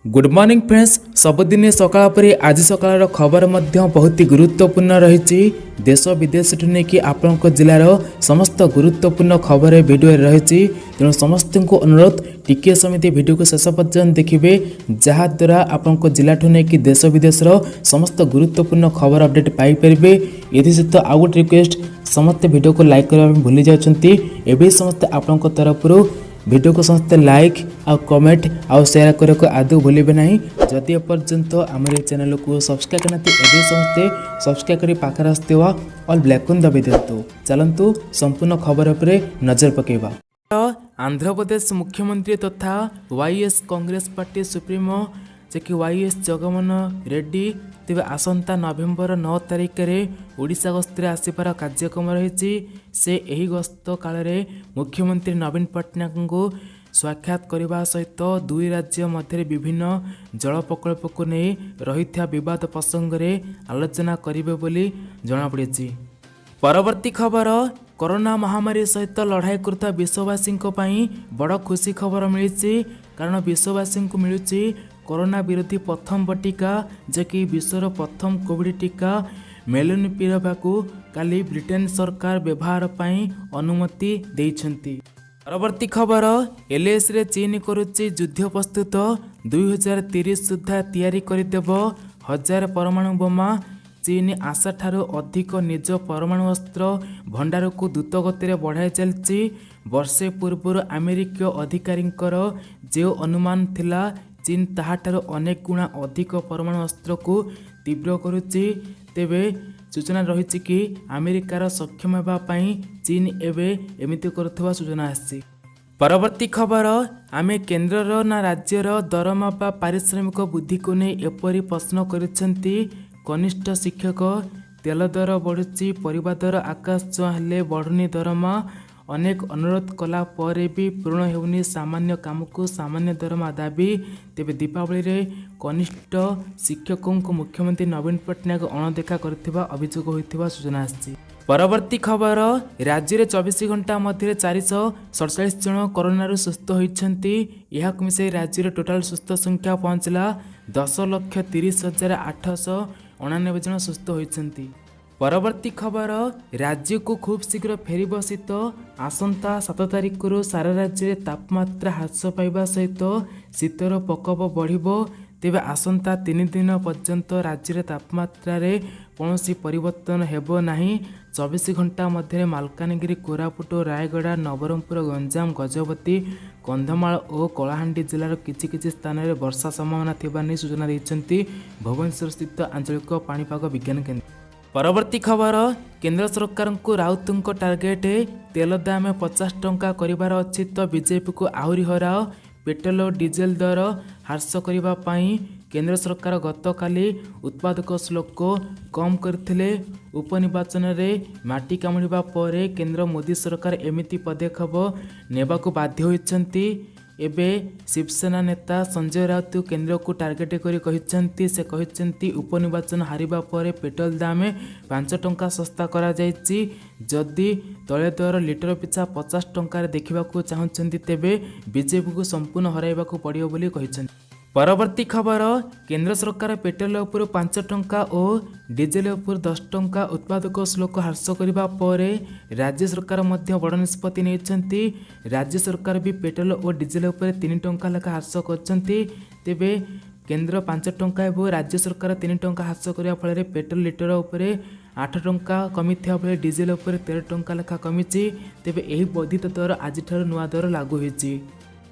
Good morning friends. सबुदिन सकाळ परी आज सकाळ खबर बहुत ही गुरुत्वपूर्ण रही। देश विदेश नहीं कि आपण जिलार समस्त गुरुत्वपूर्ण खबर भिडियो रही। तेणु समस्त को अनुरोध टिके समिति भिडियो को शेष पर्यंत देखिए, जहाद्वारा आपण जिला नहीं कि देश विदेश समस्त गुरुत्वपूर्ण खबर अपडेट पाइपर। ये सहित आउ गोटे रिक्वेस्ट, समस्त भिडियो को लाइक करने भूली जाती। एवं समस्त आपण तरफ वीडियो को समस्त लाइक आउ कमेंट आउ शेयर करने को आदौ भूलें ना। जदि एपर्यंत आम चैनल को सब्सक्राइब करना एवं समस्ते सब्सक्राइब कर पाखर आसवा ऑल ब्लैकन दबाई दिंतु। चलतु संपूर्ण खबर पर नजर पकेबा। आंध्र प्रदेश मुख्यमंत्री तथा वाईएस कांग्रेस पार्टी सुप्रीमो जे कि वाईएस जगमोहन रेड्डी तेज आसंता नवेम्बर 9 तारिख में ओडिशा गस्तर आसबार कार्यक्रम रही। से यही गस्त काल मुख्यमंत्री नवीन पट्टनायक को साक्षात करने सहित दुई राज्य मध्य विभिन्न जल प्रकल्प को नहीं रही बद प्रसंग में आलोचना करेंगे बोली जमापड़ी। परवर्ती खबर, कोरोना महामारी सहित लड़ाई करता विश्ववासी बड़ खुशी खबर मिली। कारण विश्ववासी को मिलूँ कोरोना विरोधी प्रथम बटिका, जे कि विश्वर प्रथम कोविड टीका मेलनुपिरावा को काली ब्रिटेन सरकार व्यवहार पाई अनुमति देइछंती। परवर्ती खबर, एलएस रे चीन करुच्ची युद्ध प्रस्तुत 2030 सुधा तैयारी करदेव 1000 परमाणु बोमा। चीन आशा ठारू अधिक निज परमाणु अस्त्र भंडार को द्रुत गति बढ़ाई चलती। वर्षे पूर्व अमेरिकीय अधिकारी जो अनुमान थिला चीन ताहाठारू अनेक गुणा अधिक परमाणु अस्त्र को तीव्र करुच्ची। तेबे सूचना रही कि अमेरिकार सक्षम होगापाई चीन एवं एमती करुवा सूचना आसी। परवर्ती खबर, आमे केन्द्रर ना राज्यर दरमा बा पारिश्रमिक वृद्धि को नहीं एपरी प्रश्न करिसेंती कनिष्ठ शिक्षक। तेल दर बढ़ुची, परिवा दर आकाश छुआ हेले बढ़ुनी दरमा। अनेक अनुरोध कला पर भी पूर्ण होनी सामान्य काम को सामान्य दरमा दाबी। तेबे दीपावली रे कनिष्ठ शिक्षकों को मुख्यमंत्री नवीन पट्टनायक अणदेखा करथिबा अभियोग होइथिबा सूचना आछि। परवर्ती खबर, राज्य में 24 घंटा मध्य 447 जन कोरोना सुस्थ होइछंती। यह मिसाई राज्य में टोटाल सुस्थ संख्या पहुंचला 10,30,899 जन सुस्थ होइछंती। परवर्ती खबर, राज्य को खूब शीघ्र फेर शीत। आसंता 7 तारिख सारा राज्य में तापमात्रा ह्रास पाइबा सहित शीतर प्रकोप बढ़िबो। तेबे आसंता 3 दिन पर्यंत राज्य में तापमात्रा रे कौनसी परिवर्तन हेबो नाही। 24 घंटा मध्य मालकानगिरी, कोरापुट, रायगड़ा, नवरंगपुर, गंजाम, गजपति, कंधमाल और कलाहांडी जिलार किछि स्थान में वर्षा संभावना थिबा नै सूचना दैछंती भुवनेश्वर स्थित आंचलिक पाणीपाग विज्ञान केन्द्र। परवर्ती खबर, केंद्र सरकार को राउत टार्गेट तेल दाम 50 टंका करिवार अछि तो बीजेपी को आहुरी हराओ। पेट्रोल और डीजेल दर ह्रास करने केंद्र सरकार गतकाली उत्पादक शुल्क कम करथिले। उपनिर्वाचन रे माटी कामुड़िबा परे केंद्र मोदी सरकार एमिति पदक्षेप नेबाकू बाध्य होइछंती। एबे शिवसेना नेता संजय राउत केंद्र को टार्गेट करी से कहते उपनिर्वाचन हारिबा परे पेट्रोल दाम 5 टंका सस्ता करा जायछि। जदि तैल दर लिटर पिछा 50 टंकार देखा चाहते तेबे बीजेपी को संपूर्ण हराइबाकू पड़ियो बोली कहिसेंती। परवर्ती खबर, केंद्र सरकार पेट्रोल उपर 5 टंका और डीजेल उपर 10 टंका उत्पादक शुल्क ह्रास करने पर राज्य सरकार मध्य बड़ निष्पत्ति नहीं। राज्य सरकार भी पेट्रोल और डीजेल उपर 3 टंका लेखा ह्रास करछंती। तेबे केंद्र 5 टंका और राज्य सरकार 3 टंका ह्रास करने फल पेट्रोल लिटर उपर 8 टंका कमी बेले डीजेल उपर 13 टंका लेखा कमिची। तेबे एही वर्धित दर आज नुआ दर लागू होईची।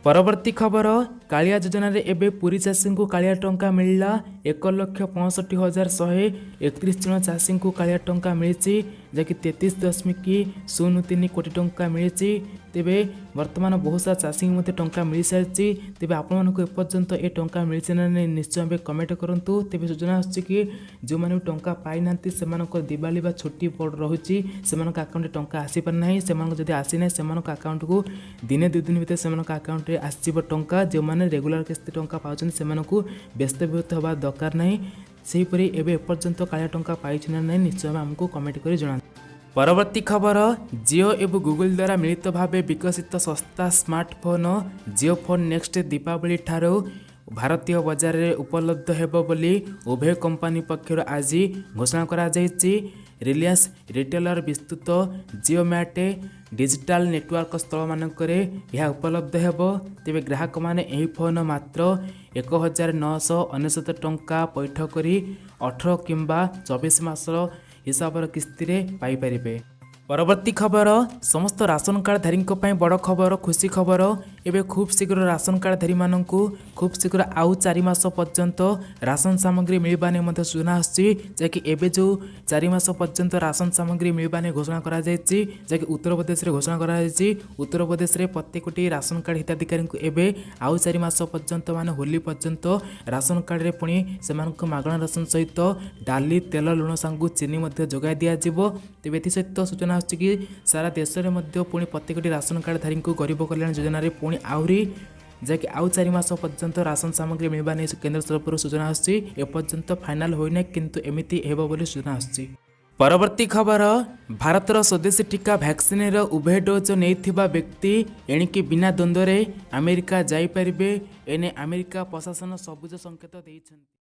परवर्ती खबर, कालिया योजना रे एबे पुरी चाषी को कालिया टंका मिलला। 1,65,131 जन चाषी को कालिया टंका मिली, जैकि 33.03 कोटी टंका मिली। तेबे वर्तमान बहुत सारा चाषी मध्य टंका मिल सारी। तेबे आपण को एपर्यंत ए टंका मिली ना निश्चय कमेंट करूँ। तेबे सूचना आछि कि जो मैंने टंका पाई ना दिवाली बा छुट्टी रहुची से अकाउंट टंका आसी पार ना। जदि आसी ना से अकाउंट को दिने 2 दिन भितर से अकाउंट आसव टंका। जो मैंने रेगुलर किस्ती टंका पाँच से व्यस्त विहत होगा दरकार ना। सेहीपरि एबे एपर्यंत कालिया टंका पाई ना ना निश्चय आमको कमेंट कर जଣା। परवर्ती खबर, जियो एवं गूगल द्वारा मिलित भाव विकसित सस्ता स्मार्टफोन जियो फोन नेक्स्ट दीपावली ठारू ଭାରତୀୟ ବଜାରରେ ଉପଲବ୍ଧ ହେବ ବୋଲି ଉଭୟ କମ୍ପାନୀ ପକ୍ଷରୁ ଆଜି ଘୋଷଣା କରାଯାଇଛି। ରିଲାଏନ୍ସ ରିଟେଲର ବିସ୍ତୃତ ଜିଓ ମ୍ୟାଟ୍ ଡିଜିଟାଲ ନେଟୱାର୍କ ସ୍ଥଳମାନଙ୍କରେ ଏହା ଉପଲବ୍ଧ ହେବ। ତେବେ ଗ୍ରାହକମାନେ ଏହି ଫୋନ୍ ମାତ୍ର 1999 ଟଙ୍କା ପୈଠ କରି 18 କିମ୍ବା 24 ମାସର ହିସାବର କିସ୍ତିରେ ପାଇପାରିବେ। ପରବର୍ତ୍ତୀ ଖବର, ସମସ୍ତ ରାସନ କାର୍ଡଧାରୀଙ୍କ ପାଇଁ ବଡ଼ ଖବର, ଖୁସି ଖବର। ଏବେ ଖୁବ୍ ଶୀଘ୍ର ରାସନ କାର୍ଡଧାରୀମାନଙ୍କୁ ଖୁବ୍ ଶୀଘ୍ର ଆଉ 4 ମାସ ପର୍ଯ୍ୟନ୍ତ ରାସନ ସାମଗ୍ରୀ ମିଳିବା ନେଇ ମଧ୍ୟ ସୂଚନା ଆସୁଛି। ଯାହାକି ଏବେ ଯେଉଁ 4 ମାସ ପର୍ଯ୍ୟନ୍ତ ରାସନ ସାମଗ୍ରୀ ମିଳିବା ନେଇ ଘୋଷଣା କରାଯାଇଛି, ଯାହାକି ଉତ୍ତରପ୍ରଦେଶରେ ଘୋଷଣା କରାଯାଇଛି। ଉତ୍ତରପ୍ରଦେଶରେ ପ୍ରତ୍ୟେକଟି ରାସନ କାର୍ଡ ହିତାଧିକାରୀଙ୍କୁ ଏବେ ଆଉ 4 ମାସ ପର୍ଯ୍ୟନ୍ତ ମାନେ ହୋଲି ପର୍ଯ୍ୟନ୍ତ ରାସନ କାର୍ଡରେ ପୁଣି ସେମାନଙ୍କୁ ମାଗଣା ରାସନ ସହିତ ଡାଲି, ତେଲ, ଲୁଣ ସାଙ୍ଗକୁ ଚିନି ମଧ୍ୟ ଯୋଗାଇ ଦିଆଯିବ। ତେବେ ଏଥିସହିତ ସୂଚନା ଆସୁଛି କି ସାରା ଦେଶରେ ମଧ୍ୟ ପୁଣି ପ୍ରତ୍ୟେକଟି ରାସନ କାର୍ଡଧାରୀଙ୍କୁ ଗରିବ କଲ୍ୟାଣ ଯୋଜନାରେ ପୁଣି ଆହୁରି ଯାହାକି ଆଉ 4 ମାସ ପର୍ଯ୍ୟନ୍ତ ରାସନ ସାମଗ୍ରୀ ମିଳିବା ନେଇ କେନ୍ଦ୍ର ତରଫରୁ ସୂଚନା ଆସୁଛି। ଏପର୍ଯ୍ୟନ୍ତ ଫାଇନାଲ ହୋଇନାହିଁ, କିନ୍ତୁ ଏମିତି ହେବ ବୋଲି ସୂଚନା ଆସୁଛି। ପରବର୍ତ୍ତୀ ଖବର, ଭାରତର ସ୍ୱଦେଶୀ ଟିକା ଭ୍ୟାକ୍ସିନର ଉଭୟ ଡୋଜ୍ ନେଇଥିବା ବ୍ୟକ୍ତି ଏଣିକି ବିନା ଦ୍ୱନ୍ଦ୍ୱରେ ଆମେରିକା ଯାଇପାରିବେ। ଏନେ ଆମେରିକା ପ୍ରଶାସନ ସବୁଜ ସଂକେତ ଦେଇଛନ୍ତି।